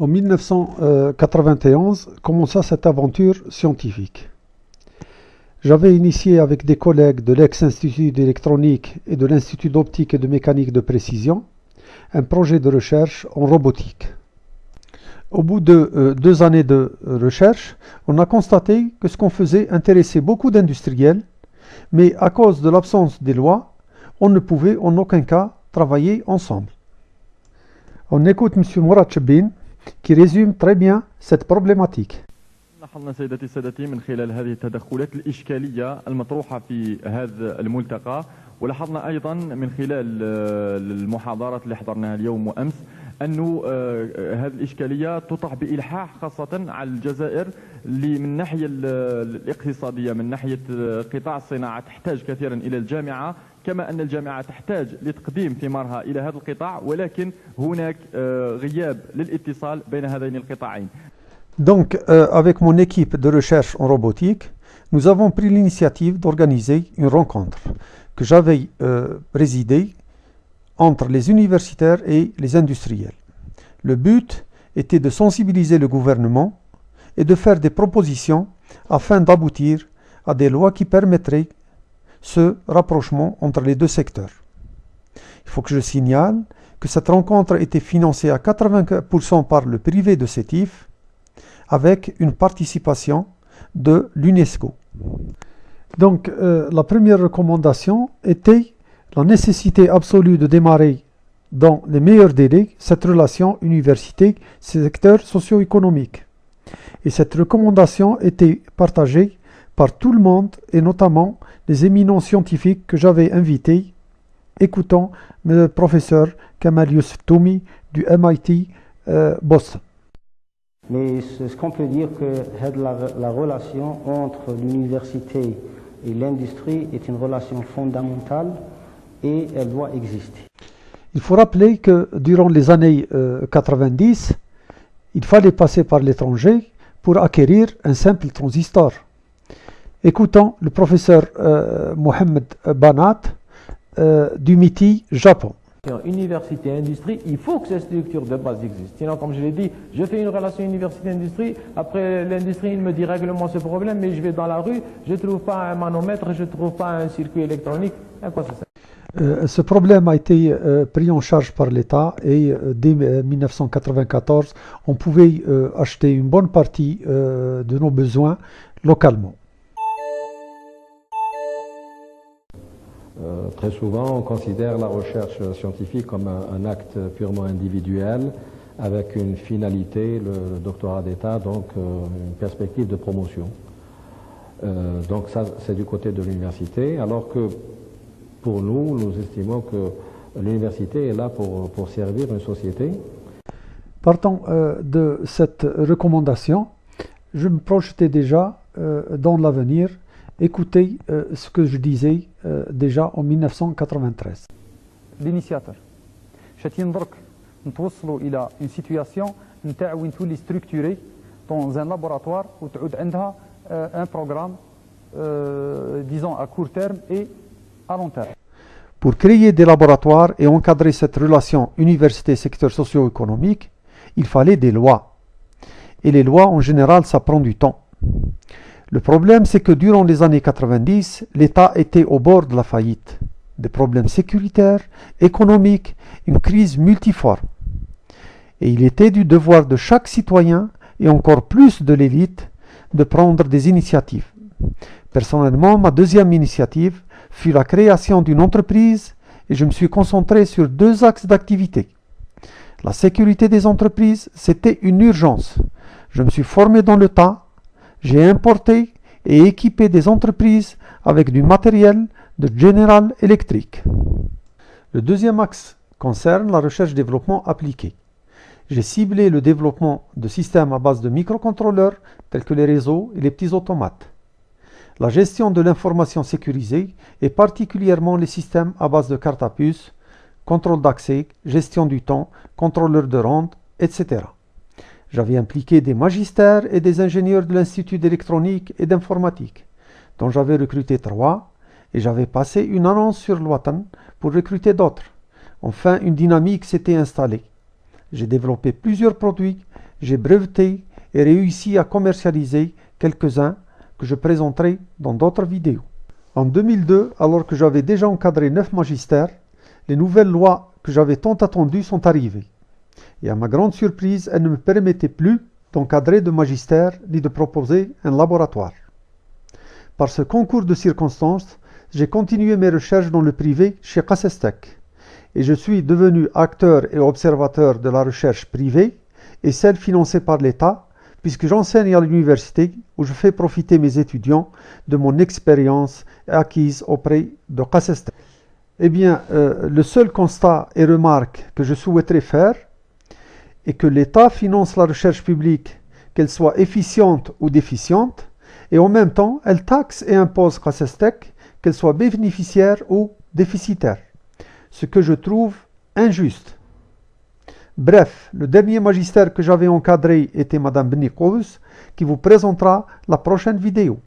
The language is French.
En 1991 commença cette aventure scientifique. J'avais initié avec des collègues de l'ex-Institut d'électronique et de l'Institut d'optique et de mécanique de précision un projet de recherche en robotique. Au bout de 2 années de recherche, on a constaté que ce qu'on faisait intéressait beaucoup d'industriels, mais à cause de l'absence des lois, on ne pouvait en aucun cas travailler ensemble. On écoute M. Mourad Chebine qui résume très bien cette problématique. لاحظنا سيداتي السادتي من خلال هذه التدخلات الإشكالية المطروحة في هذا الملتقى، ولاحظنا أيضا من خلال المحاضرات اللي حضرناها اليوم وأمس أن هذه الإشكالية تطرح بإلحاح خاصة على الجزائر اللي من الناحية الاقتصادية من ناحية قطاع الصناعة تحتاج كثيرا إلى الجامعة، كما أن الجامعة تحتاج لتقديم ثمارها إلى هذا القطاع، ولكن هناك غياب للاتصال بين هذين القطاعين. Donc, avec mon équipe de recherche en robotique, nous avons pris l'initiative d'organiser une rencontre que j'avais présidée entre les universitaires et les industriels. Le but était de sensibiliser le gouvernement et de faire des propositions afin d'aboutir à des lois qui permettraient ce rapprochement entre les deux secteurs. Il faut que je signale que cette rencontre était financée à 80% par le privé de CETIF, avec une participation de l'UNESCO. Donc, la première recommandation était la nécessité absolue de démarrer dans les meilleurs délais cette relation université-secteur socio-économique. Et cette recommandation était partagée par tout le monde et notamment les éminents scientifiques que j'avais invités. Écoutons le professeur Kamal Youssef Toumi du MIT Boston. Mais ce qu'on peut dire que la relation entre l'université et l'industrie est une relation fondamentale et elle doit exister. Il faut rappeler que durant les années 90, il fallait passer par l'étranger pour acquérir un simple transistor. Écoutons le professeur Mohamed Banat du MIT Japon. Université, industrie, il faut que cette structure de base existe. Sinon, comme je l'ai dit, je fais une relation université-industrie, après l'industrie, il me dit règle-moi ce problème, mais je vais dans la rue, je ne trouve pas un manomètre, je ne trouve pas un circuit électronique. À quoi ça sert? Ce problème a été pris en charge par l'État et dès 1994, on pouvait acheter une bonne partie de nos besoins localement. Très souvent, on considère la recherche scientifique comme un acte purement individuel, avec une finalité, le doctorat d'État, donc une perspective de promotion. Donc ça, c'est du côté de l'université, alors que pour nous, nous estimons que l'université est là pour servir une société. Partant de cette recommandation, je me projetais déjà dans l'avenir. Écoutez ce que je disais déjà en 1993. L'initiateur. شاتين درك نتوصلوا إلى une situation نتاع وين تولي structurée dans un laboratoire وتعود عندها un programme disons à court terme et à long terme. Pour créer des laboratoires et encadrer cette relation université-secteur socio-économique, il fallait des lois. Et les lois en général, ça prend du temps. Le problème, c'est que durant les années 90, l'État était au bord de la faillite. Des problèmes sécuritaires, économiques, une crise multiforme. Et il était du devoir de chaque citoyen, et encore plus de l'élite, de prendre des initiatives. Personnellement, ma deuxième initiative fut la création d'une entreprise, et je me suis concentré sur 2 axes d'activité. La sécurité des entreprises, c'était une urgence. Je me suis formé dans le tas. J'ai importé et équipé des entreprises avec du matériel de General Electric. Le deuxième axe concerne la recherche-développement appliquée. J'ai ciblé le développement de systèmes à base de microcontrôleurs tels que les réseaux et les petits automates. La gestion de l'information sécurisée et particulièrement les systèmes à base de cartes à puce, contrôle d'accès, gestion du temps, contrôleur de ronde, etc. J'avais impliqué des magistères et des ingénieurs de l'Institut d'électronique et d'informatique, dont j'avais recruté 3, et j'avais passé une annonce sur l'Ouatan pour recruter d'autres. Enfin, une dynamique s'était installée. J'ai développé plusieurs produits, J'ai breveté et réussi à commercialiser quelques-uns que je présenterai dans d'autres vidéos. En 2002, alors que j'avais déjà encadré 9 magistères, les nouvelles lois que j'avais tant attendues sont arrivées. Et à ma grande surprise, elles ne me permettaient plus d'encadrer de magistères ni de proposer un laboratoire. Par ce concours de circonstances, j'ai continué mes recherches dans le privé chez Qassestec et je suis devenu acteur et observateur de la recherche privée et celle financée par l'État, puisque j'enseigne à l'université où je fais profiter mes étudiants de mon expérience acquise auprès de Qassestec. Eh bien, le seul constat et remarque que je souhaiterais faire est que l'État finance la recherche publique, qu'elle soit efficiente ou déficiente, et en même temps, elle taxe et impose Qassestec, qu'elle soit bénéficiaire ou déficitaire, ce que je trouve injuste. Bref, le dernier magistère que j'avais encadré était Madame Beni Kous, qui vous présentera la prochaine vidéo.